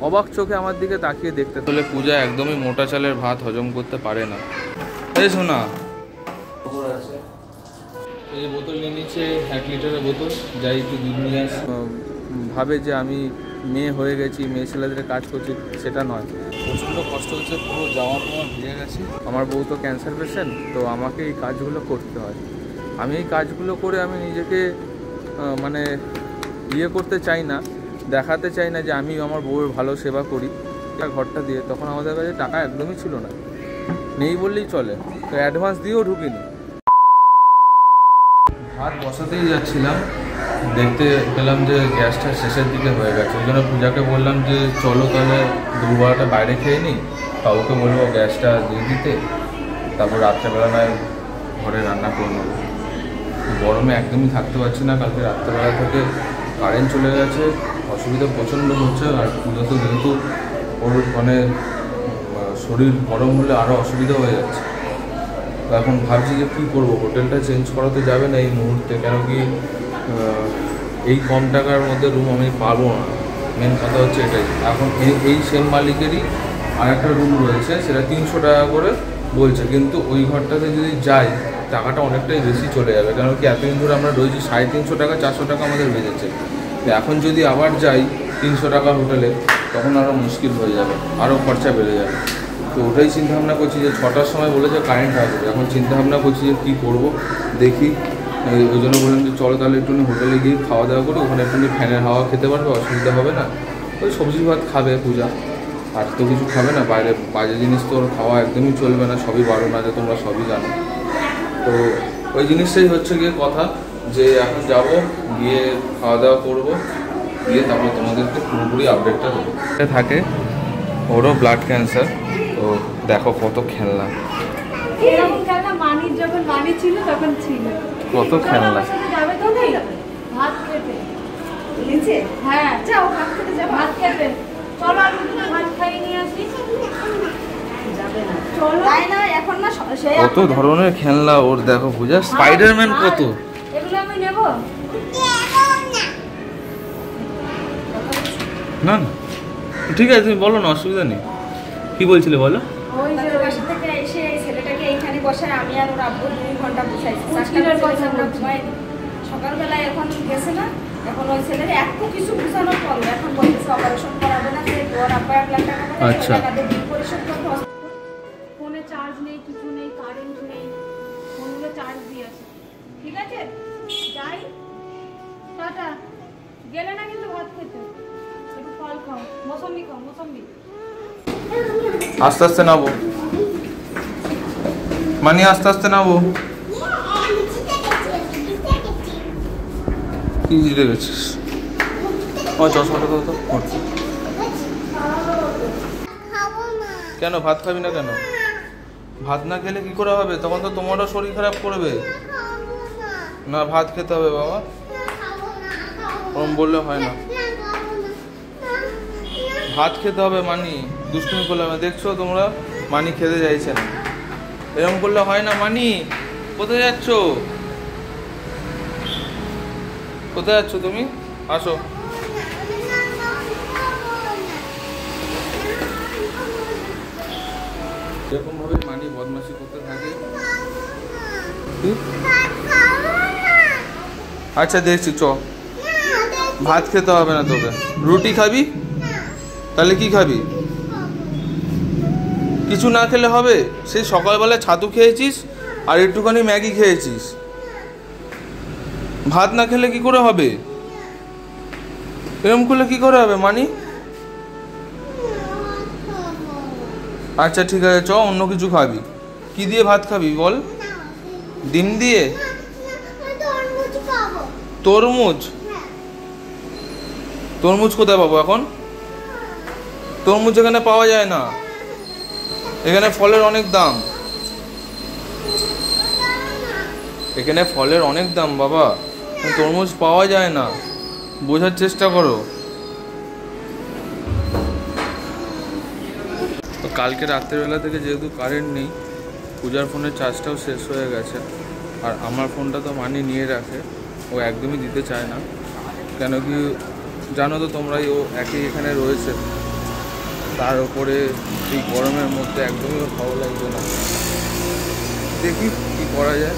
অবাক চোখে আমার দিকে তাকিয়ে দেখতে। তাহলে পূজা একদমই মোটা চালের ভাত হজম করতে পারে না। এই শোনা, এই যে বোতল নিয়ে নিচ্ছে 1 লিটারের বোতল, যাই একটু দুধ নিয়ে আস। ভাবে যে আমি মেয়ে হয়ে গেছি, মেয়ে ছেলেদের কাজ করছি, সেটা নয়। প্রচণ্ড কষ্ট হচ্ছে, পুরো জামা টামা ভিজে গেছে। আমার বউ তো ক্যান্সার পেশেন্ট, তো আমাকে এই কাজগুলো করতে হয়। আমি এই কাজগুলো করে আমি নিজেকে মানে ইয়ে করতে চাই না, দেখাতে চাই না যে আমি আমার বউয়ের ভালো সেবা করি। ঘরটা দিয়ে তখন আমাদের কাছে টাকা একদমই ছিল না, নেই বললেই চলে, তো অ্যাডভান্স দিয়েও ঢুকিনি। ভাত বসাতেই যাচ্ছিলাম, দেখতে পেলাম যে গ্যাসটা শেষের দিকে হয়ে গেছে। ওই জন্য পূজাকে বললাম যে চলো তাহলে দুপুরবেলাটা বাইরে খেয়ে নিই, কাউকে বলবো গ্যাসটা দিয়ে দিতে, তারপর রাত্রেবেলা নয় ঘরে রান্না করে নেবো। গরমে একদমই থাকতে পারছি না, কালকে রাত্রেবেলা থেকে কারেন্ট চলে গেছে, অসুবিধা প্রচণ্ড হচ্ছে। আর পুজো তো যেহেতু ওর মানে শরীর গরম হলে আরও অসুবিধা হয়ে যাচ্ছে। তো এখন ভাবছি যে কী করবো, হোটেলটা চেঞ্জ করা তো যাবে না এই মুহূর্তে, কেন কি এই কম টাকার মধ্যে রুম আমি পাবো না। মেন কথা হচ্ছে এটাই। এখন এই সেম মালিকেরই আর একটা রুম রয়েছে, সেটা 300 টাকা করে বলছে, কিন্তু ওই ঘরটাতে যদি যাই টাকাটা অনেকটাই বেশি চলে যাবে, কারণ কি এতদিন ধরে আমরা রয়েছি 350 টাকা 400 টাকা আমাদের বেজেছে। এখন যদি আবার যাই 300 টাকার হোটেলে, তখন আরও মুশকিল হয়ে যাবে, আরও খরচা বেড়ে যাবে। তো ওটাই চিন্তাভাবনা করছি যে 6টার সময় বলেছে কারেন্ট আসবে। এখন চিন্তাভাবনা করছি যে কী করবো, দেখি। ওই জন্য বললাম যে চলো তাহলে একটু হোটেলে গিয়ে খাওয়া দাওয়া করি, ওখানে একটু ফ্যানের হাওয়া খেতে পারবে, অসুবিধা হবে না। ওই সবজি ভাত খাবে পূজা, আর তো কিছু খাবে না। বাইরে বাজে জিনিস তো ওর খাওয়া একদমই চলবে না, সবই বারণ আছে, তোমরা সবই জানো। তো ওই জিনিসটাই হচ্ছে গিয়ে কথা, যে এখন যাব, গিয়ে খাওয়া দাওয়া করবো, গিয়ে তারপর তোমাদেরকে পুরোপুরি আপডেটটা দেবো। থাকে ওরও ব্লাড ক্যান্সার, তো দেখো কত খেলনা, এরকম খেলনা মানির যখন মানি ছিল তখন ছিল, কত খেলনা। যাবে তো নেই ভাত খেতে নিচে, হ্যাঁ যাও ভাত খেতে, যাও ভাত খেতে, চলো আমি ভাত খাইয়ে নিয়ে আসি। যাবে না, চলো তাই না, এখন না কত ধরনের খেলনা ওর, দেখো পূজা স্পাইডারম্যান কত, এগুলো আমি নেব না। না ঠিক আছে তুমি বলো না, অসুবিধা নেই। কি বলছিলে বলো? ওই যে বাসা থেকে এসে এই ছেলেটাকে এইখানে বসায় আমি আর ওর আব্বু 2 ঘন্টা বসাইছি। সকালবেলায় এখন গেছে না, এখন ওই ছেলের এত কিছু বুঝানোর পর এখন বলতেছে অপারেশন করাবে না, যে ওর আব্বা 1 লাখ টাকা করে টাকাদের বিল পরিশোধ করতে। ফোনে চার্জ নেই, কিছু নেই, কারেন্ট নেই, ফোনগুলো চার্জ দিয়ে আছে। ঠিক আছে যাই, টাটা। গেলে না কিন্তু ভাত খেতে, একটু ফল খাও, মৌসম্বি খাও, মৌসম্বি। আস্তে আস্তে নাবো মানে, আস্তে আস্তে নাবো। কি জিতে গেছিস? ও চশমাটা তো কেন ভাত খাবি না কেন? ভাত না খেলে কি করে হবে? তখন তো তোমারও শরীর খারাপ করবে না। ভাত খেতে হবে বাবা, ওরম বললে হয় না। ভাত খেতে হবে। মানি দুষ্টুমি করলাম, দেখছো তোমরা মানি খেতে চাইছে না, এরকম করলে হয় না। মানি কোথায় যাচ্ছ? কোথায় যাচ্ছ তুমি? আসো। এরকম ভাবে মানি বদমাশি করতে থাকে। আচ্ছা দেখছি, চ ভাত খেতে হবে না তোকে, রুটি খাবি? তাহলে কি খাবি? কিছু না খেলে হবে? সেই সকালবেলা ছাতু খেয়েছিস আর একটুখানি ম্যাগি খেয়েছিস, ভাত না খেলে কি করে হবে? এরকম করলে কি করে হবে মানি? আচ্ছা ঠিক আছে, চ অন্য কিছু খাবি। কি দিয়ে ভাত খাবি বল? ডিম দিয়ে? তরমুজ? তরমুজ কোথায় পাবো এখন? তরমুজ এখানে পাওয়া যায় না, এখানে ফলের অনেক দাম। এখানে ফলের অনেক দাম বাবা, তরমুজ পাওয়া যায় না, বোঝার চেষ্টা করো। তো কালকে রাত্রেবেলা থেকে যেহেতু কারেন্ট নেই, পূজার ফোনের চার্জটাও শেষ হয়ে গেছে, আর আমার ফোনটা তো মানি নিয়ে রাখে, ও একদমই দিতে চায় না। কেন কি জানো তো তোমরাই, ও একই এখানে রয়েছে, তার উপরে এই গরমের মধ্যে একদমই ভালো লাগবে না। দেখি কী করা যায়।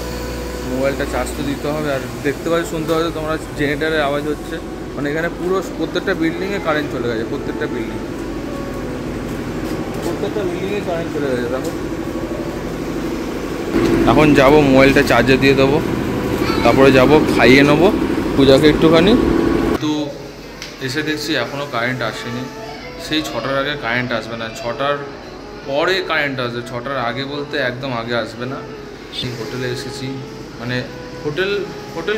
মোবাইলটা চার্জ তো দিতে হবে, আর দেখতে পাচ্ছি শুনতে হবে তোমরা জেনারেটারের আওয়াজ হচ্ছে, মানে এখানে পুরো প্রত্যেকটা বিল্ডিংয়ে কারেন্ট চলে গেছে, প্রত্যেকটা বিল্ডিংয়ে কারেন্ট চলে গেছে। দেখো এখন যাব মোবাইলটা চার্জে দিয়ে দেবো, তারপরে যাব খাইয়ে নেবো পূজাকে একটুখানি। তো এসে দেখছি এখনও কারেন্ট আসেনি। সেই 6টার আগে কারেন্ট আসবে না, 6টার পরে কারেন্ট আসবে। 6টার আগে বলতে একদম আগে আসবে না। সেই হোটেলে এসেছি, মানে হোটেল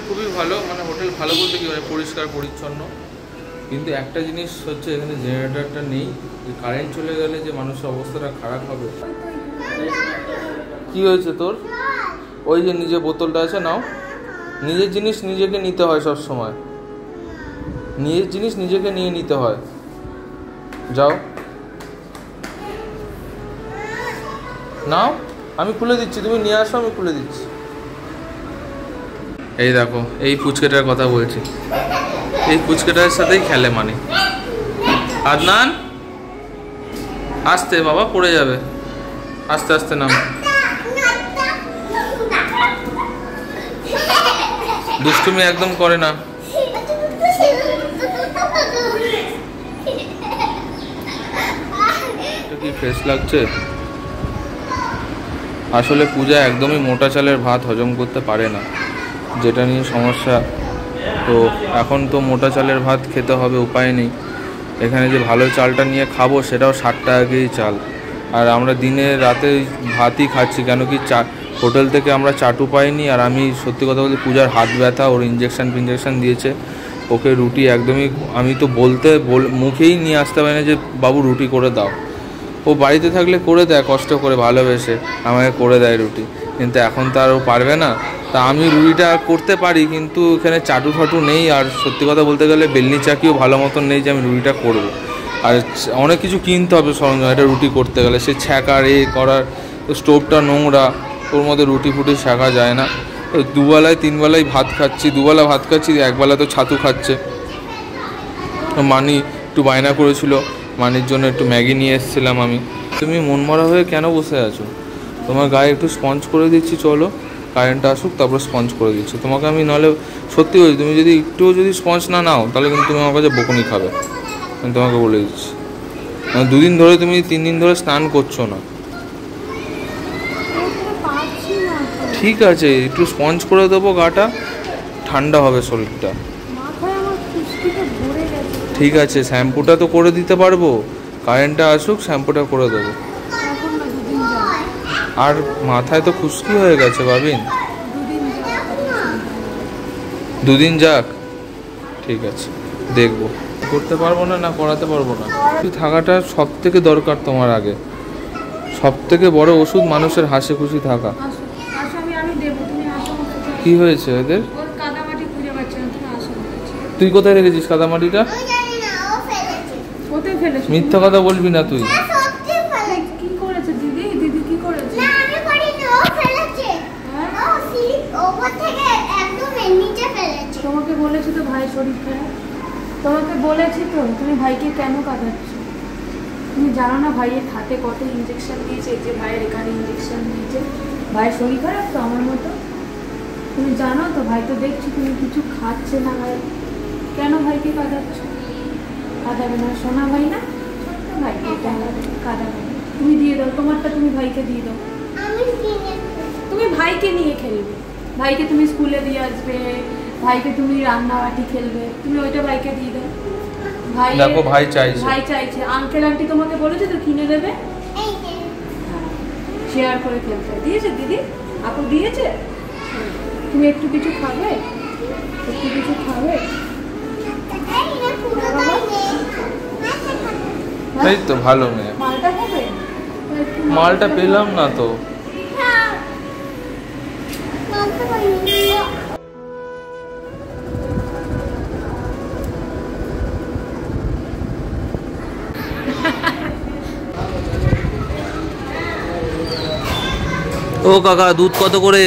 খুবই ভালো, মানে হোটেল ভালো বলতে কি মানে পরিষ্কার পরিচ্ছন্ন। কিন্তু একটা জিনিস হচ্ছে এখানে জেনারেটরটা নেই, যে কারেন্ট চলে গেলে যে মানুষের অবস্থাটা খারাপ হবে। কি হয়েছে তোর? ওই যে নিজের বোতলটা আছে, নাও। নিজের জিনিস নিজেকে নিতে হয় সব সময়, নিজের জিনিস নিজেকে নিয়ে নিতে হয়। যাও নাও, আমি খুলে দিচ্ছি, তুমি নিয়ে আসো, আমি খুলে দিচ্ছি। এই দেখো, এই পুচকেটার কথা বলছি, এই পুচকেটার সাথেই খেলে মানে। আদনান আস্তে বাবা, পড়ে যাবে, আস্তে আস্তে নাম। দুষ্টুমি একদম করে না। কি ফ্রেশ লাগছে। আসলে পূজা একদমই মোটা চালের ভাত হজম করতে পারে না, যেটা নিয়ে সমস্যা। তো এখন তো মোটা চালের ভাত খেতে হবে, উপায় নেই। এখানে যে ভালো চালটা নিয়ে খাবো সেটাও 60 টাকাই চাল, আর আমরা দিনে রাতে ভাতই খাচ্ছি। কেন কি হোটেল থেকে আমরা চাটু পাইনি। আর আমি সত্যি কথা বলতে পূজার হাত ব্যথা, ওর ইঞ্জেকশন দিয়েছে, ওকে রুটি একদমই আমি তো মুখেই নিয়ে আসতে পারি না যে বাবু রুটি করে দাও। ও বাড়িতে থাকলে করে দেয়, কষ্ট করে ভালোবেসে আমাকে করে দেয় রুটি, কিন্তু এখন তো আর ও পারবে না। তা আমি রুটিটা করতে পারি, কিন্তু এখানে চাটু ফাটু নেই। আর সত্যি কথা বলতে গেলে বেলনি চাকিও ভালো মতন নেই যে আমি রুটিটা করব। আর অনেক কিছু কিনতে হবে সরঞ্জাম, এটা রুটি করতে গেলে। সে ছ্যাঁকার করার, স্টোভটা নোংরা, ওর মধ্যে রুটি ফুটি শেখা যায় না। দুবেলায় 3 বেলায় ভাত খাচ্ছি, 2 বেলা ভাত খাচ্ছি, একবেলা তো ছাতু খাচ্ছে। মানি একটু বায়না করেছিল, মানির জন্য একটু ম্যাগি নিয়ে এসেছিলাম আমি। তুমি মনমরা হয়ে কেন বসে আছো? তোমার গায়ে একটু স্পঞ্জ করে দিচ্ছি, চলো কারেন্টটা আসুক তারপর স্পঞ্জ করে দিচ্ছি তোমাকে আমি। নাহলে সত্যি বলছি, তুমি যদি একটুও যদি স্পঞ্জ না নাও তাহলে কিন্তু তুমি আমার কাছে বকুনি খাবে, আমি তোমাকে বলে দিচ্ছি। 2 দিন ধরে, তুমি 3 দিন ধরে স্নান করছো না। ঠিক আছে, একটু স্পঞ্জ করে দেবো, গাটা ঠান্ডা হবে শরীরটা। ঠিক আছে, শ্যাম্পুটা তো করে দিতে পারবো, কারেন্টটা আসুক শ্যাম্পুটা করে দেবো। আর মাথায় তো খুশকি হয়ে গেছে ভাবিন, 2 দিন যাক। ঠিক আছে, দেখবো করতে পারবো না, না করাতে পারবো না। থাকাটা সব থেকে দরকার তোমার আগে, সব থেকে বড় ওষুধ মানুষের হাসি খুশি থাকা। কি হয়েছে এদের? তুই কোথায় রেখেছিস কাদামাটিটা? মিথ্যা কথা বলবি না তুই। তোমাকে বলেছি তো ভাই শরীর খারাপ, তোমাকে বলেছি তো, তুমি ভাইকে কেন কাঁদাচ্ছ? তুমি জানো না ভাইয়ের হাতে কত ইঞ্জেকশন দিয়েছে, যে ভাইয়ের এখানে ইঞ্জেকশন দিয়েছে, ভাইয়ের শরীর খারাপ তো আমার মতো। তুমি জানো তো, ভাই তো দেখছি তুমি কিছু খাচ্ছে না, ভাই কেন ভাইকে কাঁদাচ্ছ? কাঁদাবে না, সোনা ভাই না, ছোট্ট ভাইকে কাঁদাবে। তুমি দিয়ে দাও তোমারটা, তুমি ভাইকে দিয়ে দাও। তুমি ভাইকে নিয়ে খেলবে, ভাইকে তুমি স্কুলে দিয়ে আসবে, ভাইকে তুমি রান্নাবাটি খেলবে, তুমি ওইটা ভাইকে দিয়ে দাও। ভাই দেখো ভাই চাইছে, আঙ্কেল আন্টি তোমাকে বলেছে তো কিনে দেবে, শেয়ার করে খেলতে দিয়েছে দিদি, আপু দিয়েছে। তুমি একটু কিছু খাবে, একটু কিছু খাবে। এই তো ভালো মেয়ে। মালটা খাবে? মালটা পেলাম না তো। ও কাকা দুধ কত করে?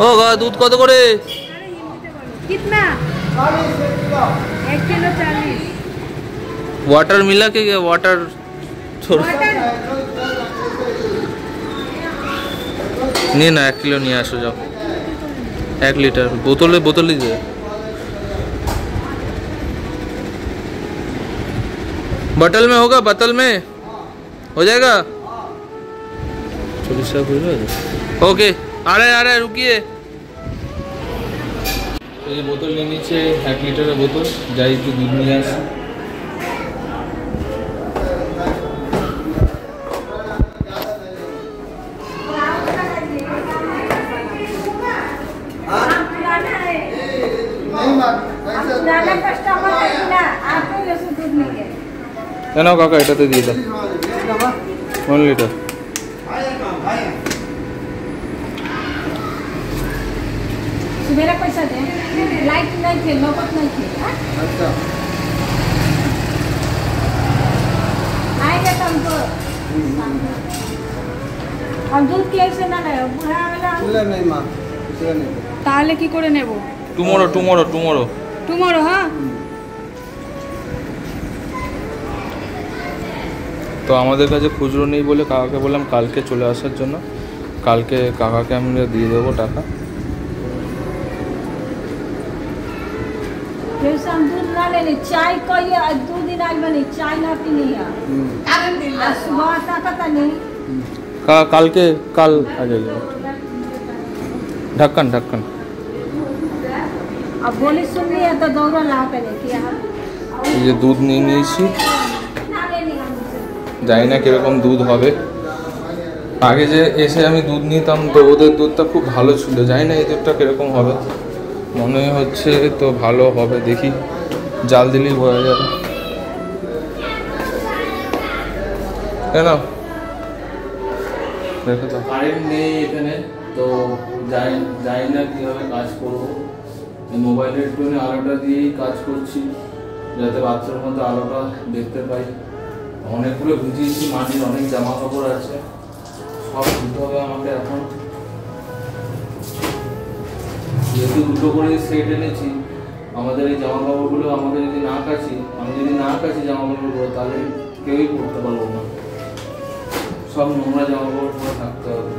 ও কাকা দুধ কত করে? कितना? 1 किलो 40। वाटर मिला के क्या वाटर छोड़ नहीं ना 1 किलो नहीं आसो जाओ 1 लीटर बोतल ही दे बोतल में होगा बोतल में हो जाएगा 40 ओके आ रहे रुकिए तो ये बोतल ले नीचे 1 लीटर बोतल जाई तो दूध নিয়ে আসি কেন কাকা এটাতে দিয়ে দাও 1 লিটার मेरा पैसा दे लाइट नहीं थे नौबत नहीं थे अच्छा आएगा तुमको और दूध कैसे ना ले बुढ़ा वाला चले नहीं मां चले नहीं তাহলে কি করে নেব টুমরো হ্যাঁ তো আমাদের কাছে খুচরো নেই বলে কাকাকে বললাম কালকে চলে আসার জন্য কালকে কাকাকে আমরা দিয়ে দেবো টাকা जैसे हम दूध ना लेने चाय कोई 2 दिन आज बनी चाय ना पीनी है सुबह तक नहीं কালকে কাল आ जाइए ढक्कन अब बोली सुननी है तो दौड़ा ला पहले किया ये दूध নিয়ে নিয়েছি জানি না কিরকম দুধ হবে আগে যে এসে আমি দুধ নিতাম তো ওদের দুধটা খুব ভালো ছিল জানি না এই দুধটা কিরকম হবে মনে হচ্ছে তো ভালো হবে দেখি জাল দিলেই বোঝা যাবে কেন দেখো তো কারেন্ট নেই এখানে তো জানি না কীভাবে কাজ করবো মোবাইলের টোনে আলোটা দিয়েই কাজ করছি যাতে বাচ্চার মধ্যে আলোটা দেখতে পাই অনেকগুলো ভিজিয়েছি মাটির অনেক জামা কাপড় আছে সব ধুতে হবে আমাকে এখন যেহেতু দুটো করে সেট এনেছি আমাদের এই জামা কাপড়গুলো আমাকে যদি না কাচি আমি যদি না কাচি জামা কাপড়গুলো তাহলে কেউই পরতে পারবো না সব নোংরা জামা কাপড় পরে থাকতে হবে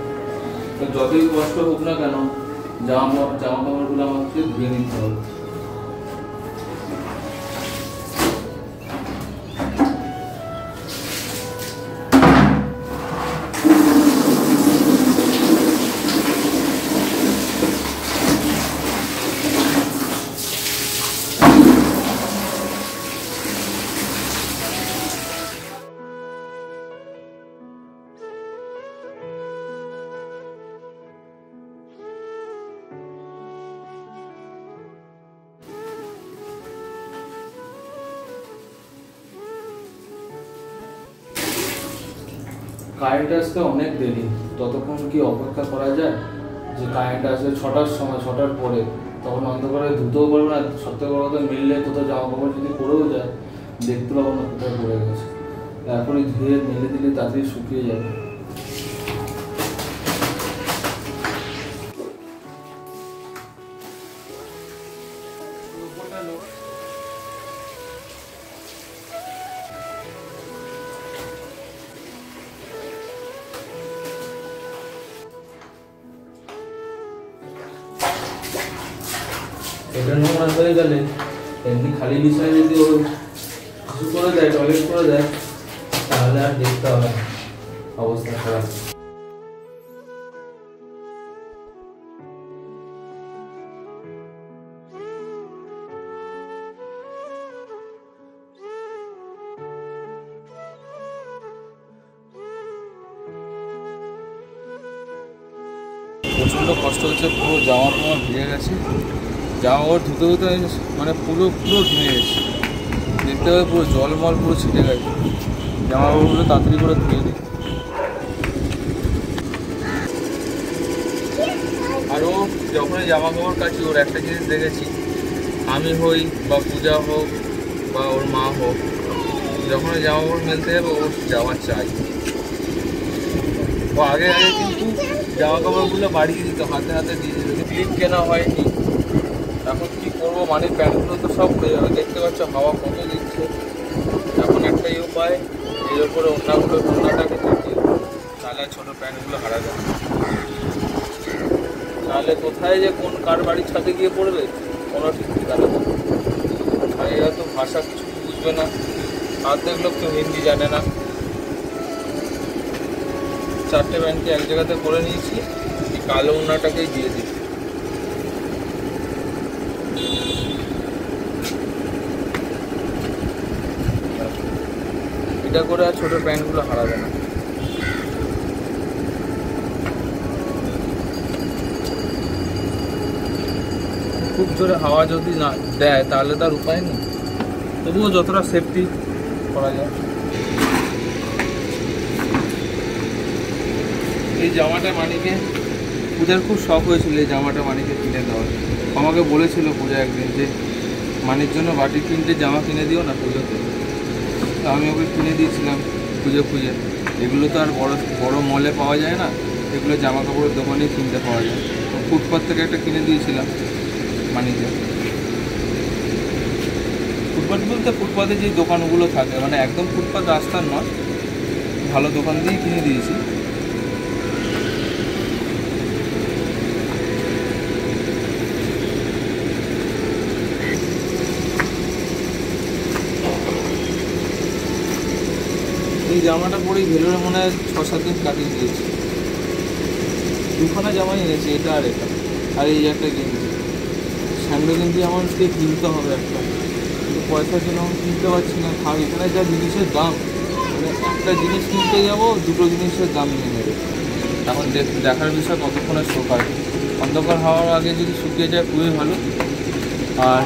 তো যতই কষ্ট হোক না কেন জামা কাপড়গুলো আমাকে ধুয়ে নিতে হবে কারেন্ট আসতে অনেক দেরি ততক্ষণ কি অপেক্ষা করা যায় যে কারেন্ট আসবে 6টার সময় 6টার পরে তখন অন্ধকারে ধুতেও পারবো না সত্যি কথা মিললে কোথাও জামা কাপড় যদি পরেও যায় দেখতে পাবো না কোথায় পড়ে গেছে এখনই ধুয়ে মেলে দিলে তাড়াতাড়ি শুকিয়ে যাবে এটা নোংরা হয়ে গেলে এমনি খালি বিছানায় যদি ও কিছু করে দেয় টয়লেট করে দেয় তাহলে আর দেখতে হবে অবস্থা খারাপ প্রচণ্ড কষ্ট হচ্ছে পুরো জামা কাপড় ভিজে গেছে জামা কাপড় ধুতে মানে পুরো ধুয়ে গেছে দেখতে হবে পুরো জলমল পুরো ছিটে গেছে জামা কাপড়গুলো তাড়াতাড়ি করে ধুয়ে দিই আরও যখনই জামা কাপড় কাছি ওর একটা জিনিস দেখেছি আমি হই বা পূজা হোক বা ওর মা হোক যখনই জামা কাপড় মেলতে যাবে ও যাওয়া চাই ও আগে কিন্তু জামা কাপড়গুলো বাড়িয়ে দিত হাতে হাতে দিয়ে দিত ক্লিপ কেনা হয়নি এখন কী করবো মানির প্যান্টগুলো তো সব হয়ে যাবে দেখতে পাচ্ছ হাওয়া কত দিচ্ছে এখন একটাই উপায়, এর উপরে অন্যটাকে চাপিয়ে, তাহলে ছোটো প্যান্টগুলো হারা যাবে। তাহলে কোথায় যে কোন কার বাড়ির ছাদে গিয়ে পড়বে কোনো ঠিক ঠিকানা নেই। আর এরা তো ভাষা কিছু বুঝবে না, অর্ধেক লোক তো হিন্দি জানে না। 4টে প্যান্টকে এক জায়গাতে করে নিয়েছি, এই কালো ওড়নাটাকেই দিয়ে দিই। এটা করে আর ছোটো প্যান্টগুলো হারাবে না। খুব জোরে হাওয়া যদি না দেয় তাহলে তার উপায় নেই, তবুও যতটা সেফটি করা যায়। এই জামাটা মানিকে পূজার খুব শখ হয়েছিল, এই জামাটা মানিকে কিনে দেওয়ার। আমাকে বলেছিল পূজা একদিন যে মানির জন্য বাটি প্রিন্টের জামা কিনে দিও না পুজোতে। আমি ওকে কিনে দিয়েছিলাম খুঁজে। এগুলো তো আর বড় বড় মলে পাওয়া যায় না, এগুলো জামা কাপড়ের দোকানেই কিনতে পাওয়া যায়। ফুটপাথ থেকে একটা কিনে দিয়েছিলাম মানিকে। ফুটপাথ বলতে ফুটপাথে যে দোকানগুলো থাকে, মানে একদম ফুটপাথ রাস্তার নয়, ভালো দোকান দিয়েই কিনে দিয়েছি। এই জামাটা পরেই ভেলোরে মনে হয় 6-7 দিন কাটিয়ে দিয়েছি। দুখানা জামাই এনেছি, এটা আর এটা, আর এই একটা গেঞ্জি। স্যান্ডো গেঞ্জি আমাকে কিনতে হবে একটা, কিন্তু পয়সার জন্য আমি কিনতে পারছি না। থাক, এখানে যা জিনিসের দাম, মানে একটা জিনিস কিনতে যাবো 2টো জিনিসের দাম নিয়ে নেবে। এখন দেখার বিষয় কতক্ষণে শুকায়। অন্ধকার হওয়ার আগে যদি শুকিয়ে যায় খুবই ভালো। আর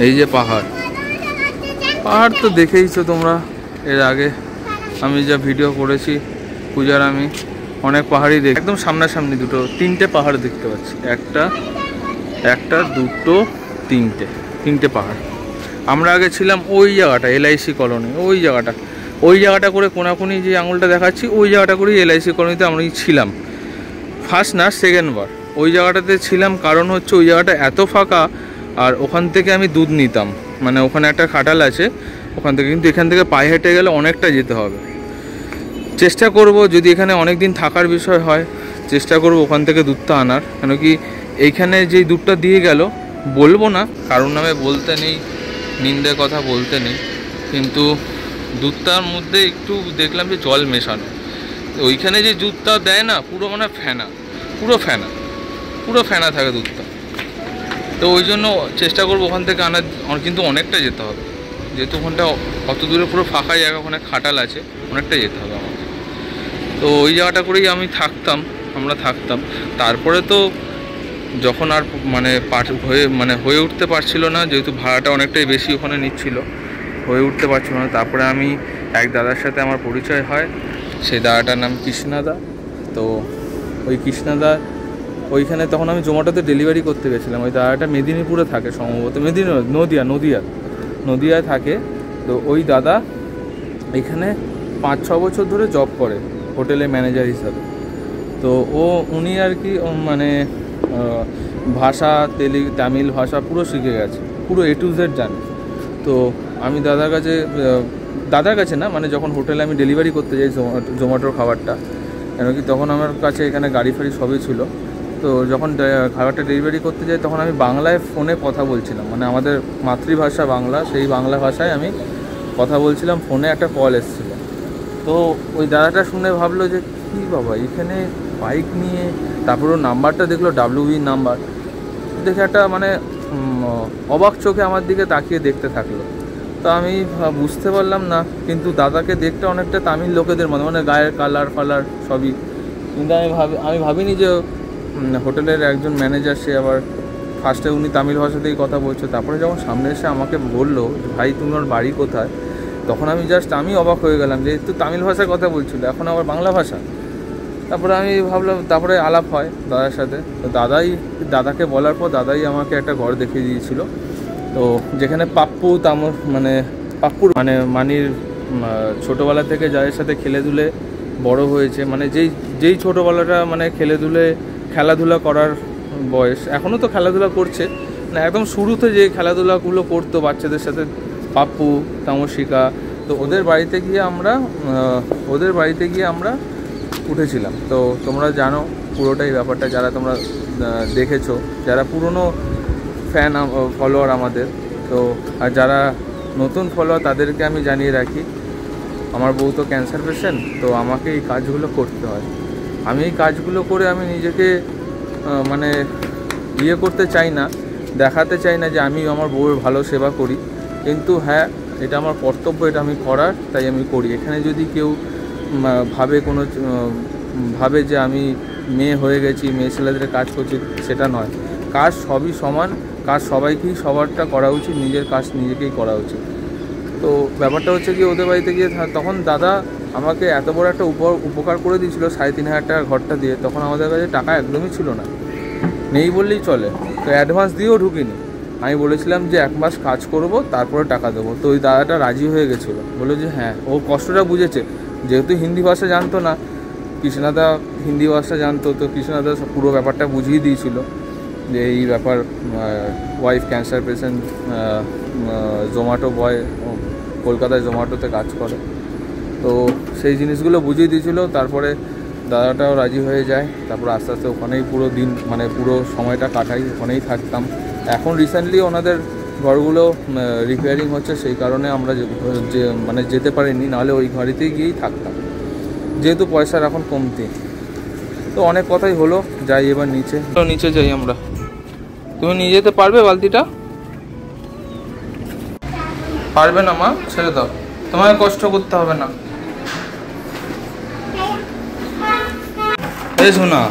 এই যে পাহাড় তো দেখেইছো তোমরা এর আগে আমি যা ভিডিও করেছি পূজার, আমি অনেক পাহাড়ই দেখি। একদম সামনাসামনি 3টে পাহাড় দেখতে পাচ্ছি, একটা 2টো 3টে পাহাড়। আমরা আগে ছিলাম ওই জায়গাটা LIC কলোনি, ওই জায়গাটা করে কোনাকুনি যে আঙুলটা দেখাচ্ছি, ওই জায়গাটা করেই LIC কলোনিতে আমরা ছিলাম। ফার্স্ট না সেকেন্ডবার ওই জায়গাটাতে ছিলাম, কারণ হচ্ছে ওই জায়গাটা এত ফাঁকা। আর ওখান থেকে আমি দুধ নিতাম, মানে ওখানে একটা খাটাল আছে ওখান থেকে, কিন্তু এখান থেকে পায়ে হেঁটে গেলে অনেকটা যেতে হবে। চেষ্টা করব যদি এখানে অনেক দিন থাকার বিষয় হয়, চেষ্টা করব ওখান থেকে দুধটা আনার। কেন কি এইখানে যেই দুধটা দিয়ে গেল, বলবো না কারোর নামে বলতে নেই, নিন্দে কথা বলতে নেই, কিন্তু দুধটার মধ্যে একটু দেখলাম যে জল মেশানো। ওইখানে যে দুধটা দেয় না, পুরো মানে পুরো ফেনা থাকে দুধটা। তো ওই জন্য চেষ্টা করবো ওখান থেকে আনার, কিন্তু অনেকটা যেতে হবে, যেহেতু ওখানটা অত দূরে পুরো ফাঁকা জায়গা, ওখানে খাটাল আছে, অনেকটা যেতে হবে আমাকে। তো ওই জায়গাটা করেই আমরা থাকতাম। তারপরে তো যখন আর হয়ে উঠতে পারছিল না, যেহেতু ভাড়াটা অনেকটাই বেশি ওখানে নিচ্ছিল, হয়ে উঠতে পারছিল না। তারপরে আমি এক দাদার সাথে আমার পরিচয় হয়, সেই দাদাটার নাম কৃষ্ণাদা। তো ওই কৃষ্ণাদা ওইখানে তখন আমি জোম্যাটোতে ডেলিভারি করতে গেছিলাম। ওই দাদাটা মেদিনীপুরে থাকে সম্ভবত, নদিয়ায় থাকে। তো ওই দাদা এখানে 5-6 বছর ধরে জব করে হোটেলে ম্যানেজার হিসাবে। তো উনি আর কি মানে ভাষা তামিল ভাষা পুরো শিখে গেছে, পুরো A to Z জানে। তো আমি দাদার কাছে না, মানে যখন হোটেলে আমি ডেলিভারি করতে যাই জোম্যাটোর খাবারটা, কেন কি তখন আমার কাছে এখানে গাড়ি ফাড়ি সবই ছিল। তো যখন খাবারটা ডেলিভারি করতে যাই তখন আমি বাংলায় ফোনে কথা বলছিলাম, মানে আমাদের মাতৃভাষা বাংলা, সেই বাংলা ভাষায় আমি কথা বলছিলাম। ফোনে একটা কল এসেছিলো। তো ওই দাদাটা শুনে ভাবলো যে কী বাবা এখানে বাইক নিয়ে, তারপরেও নাম্বারটা দেখলো WV নাম্বার, দেখে একটা মানে অবাক চোখে আমার দিকে তাকিয়ে দেখতে থাকলো। তো আমি বুঝতে পারলাম না, কিন্তু দাদাকে দেখতে অনেকটা তামিল লোকেদের মতো, মানে গায়ের কালার ফালার সবই। কিন্তু আমি ভাবিনি যে হোটেলের একজন ম্যানেজার, সে আবার ফার্স্টে উনি তামিল ভাষাতেই কথা বলছে। তারপরে যখন সামনে এসে আমাকে বললো ভাই তুমি ওর বাড়ি কোথায়, তখন আমি অবাক হয়ে গেলাম যে একটু তামিল ভাষায় কথা বলছিল, এখন আবার বাংলা ভাষা। তারপরে আমি ভাবলাম, তারপরে আলাপ হয় দাদার সাথে। তো দাদাকে বলার পর দাদাই আমাকে একটা ঘর দেখিয়ে দিয়েছিল। তো যেখানে পাপ্পুর মানে মানির ছোটোবেলা থেকে যাদের সাথে খেলেধুলে বড় হয়েছে, মানে যেই ছোটোবেলাটা মানে খেলাধুলা করার বয়স, এখনও তো খেলাধুলা করছে, না একদম শুরুতে যে খেলাধুলাগুলো করতো বাচ্চাদের সাথে, পাপ্পু, তামসিকা, তো ওদের বাড়িতে গিয়ে আমরা উঠেছিলাম। তো তোমরা জানো পুরোটাই ব্যাপারটা, যারা তোমরা দেখেছো, যারা পুরনো ফ্যান ফলোয়ার আমাদের, তো আর যারা নতুন ফলোয়ার তাদেরকে আমি জানিয়ে রাখি, আমার বউ তো ক্যান্সার পেশেন্ট, তো আমাকে এই কাজগুলো করতে হয়। আমি এই কাজগুলো করে আমি নিজেকে মানে করতে চাই না, দেখাতে চাই না যে আমি আমার বউয়ের ভালো সেবা করি, কিন্তু হ্যাঁ এটা আমার কর্তব্য, এটা আমি করার, তাই আমি করি। এখানে যদি কেউ ভাবে যে আমি মেয়ে হয়ে গেছি, মেয়ে ছেলেদের কাজ করছি, সেটা নয়। কাজ সবই সমান, কাজ সবাইকেই সবারটা করা উচিত, নিজের কাজ নিজেকেই করা উচিত। তো ব্যাপারটা হচ্ছে কি, ওদের বাড়িতে গিয়ে তখন দাদা আমাকে এত বড় একটা উপকার করে দিয়েছিল 3,500 টাকা ঘরটা দিয়ে। তখন আমাদের কাছে টাকা একদমই ছিল না, নেই বললেই চলে। তো অ্যাডভান্স দিয়েও ঢুকিনি, আমি বলেছিলাম যে 1 মাস কাজ করব তারপরে টাকা দেবো। তো ওই দাদাটা রাজি হয়ে গেছিলো, বললো যে হ্যাঁ, ও কষ্টটা বুঝেছে। যেহেতু হিন্দি ভাষা জানতো না, কৃষ্ণাদা হিন্দি ভাষা জানতো, তো কৃষ্ণাদা পুরো ব্যাপারটা বুঝিয়ে দিয়েছিল যে এই ব্যাপার, ওয়াইফ ক্যান্সার পেশেন্ট, জোম্যাটো বয়, কলকাতায় জোম্যাটোতে কাজ করে, তো সেই জিনিসগুলো বুঝিয়ে দিয়েছিল। তারপরে দাদাটাও রাজি হয়ে যায়, তারপর আস্তে আস্তে ওখানেই পুরো দিন মানে পুরো সময়টা কাটাই, ওখানেই থাকতাম। এখন রিসেন্টলি ওনাদের ঘরগুলো রিপেয়ারিং হচ্ছে, সেই কারণে আমরা মানে যেতে পারিনি, নাহলে ওই ঘরেতেই গিয়েই থাকতাম, যেহেতু পয়সার এখন কমতি। তো অনেক কথাই হলো, যাই এবার নিচে যাই আমরা। তুমি নিয়ে যেতে পারবে বালতিটা? পারবে না মা, ছেড়ে দাও, তোমাকে কষ্ট করতে হবে না। এই শোনা,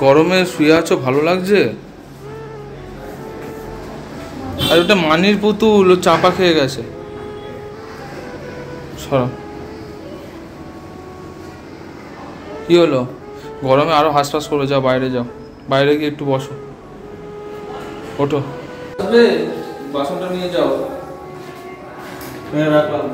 গরমে শুয়ে আছো, ভালো লাগছে? আর ওটা মানির পুতুল, চাপা খেয়ে গেছে, সরো। কি হলো? গরমে আরো হাঁসফাঁস করে, যাও বাইরে, যাও বাইরে গিয়ে একটু বসো, ওঠো। বাসনটা নিয়ে যাও, রাখলাম।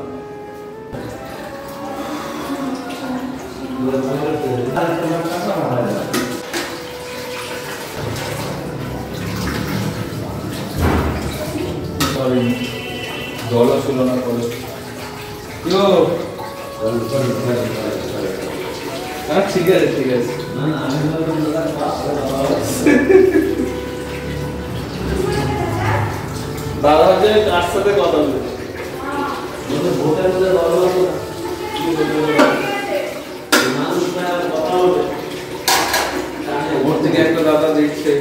জলও ছিল না করে, ঠিক আছে ঠিক আছে। দাদা হচ্ছে কার সাথে কথা বলে, ওপর থেকে একটা দাদা দেখছে,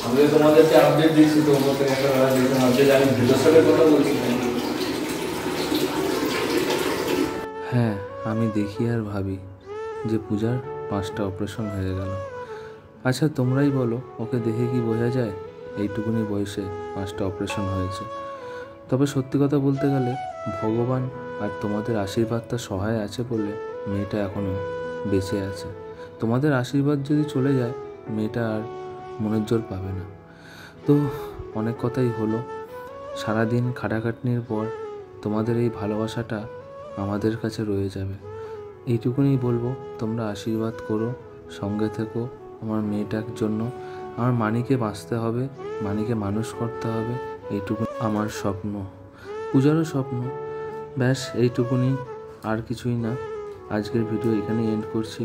আমি তোমাদেরকে আপডেট দিচ্ছি, তো ওপর থেকে একটা দাদা দেখছে, ভাবছে যে আমি ভিডিওর সাথে কথা বলছি। হ্যাঁ, আমি দেখি আর ভাবি যে পূজার 5টা অপারেশন হয়ে গেল। আচ্ছা তোমরাই বলো, ওকে দেখে কি বোঝা যায় এইটুকুনি বয়সে 5টা অপারেশন হয়েছে? তবে সত্যি কথা বলতে গেলে ভগবান আর তোমাদের আশীর্বাদটা সহায় আছে বলে মেয়েটা এখনও বেঁচে আছে। তোমাদের আশীর্বাদ যদি চলে যায়, মেয়েটা আর মনের জোর পাবে না। তো অনেক কথাই হলো, সারাদিন খাটাখাটনির পর তোমাদের এই ভালোবাসাটা আমাদের কাছে রয়ে যাবে। এইটুকুনি বলবো, তোমরা আশীর্বাদ করো, সঙ্গে থেকো আমার মেয়েটার জন্য। আমার মানিকে বাঁচতে হবে, মানিকে মানুষ করতে হবে, এইটুকু আমার স্বপ্ন, পূজারও স্বপ্ন। ব্যাস এইটুকুনি, আর কিছুই না। আজকের ভিডিও এখানেই এন্ড করছি।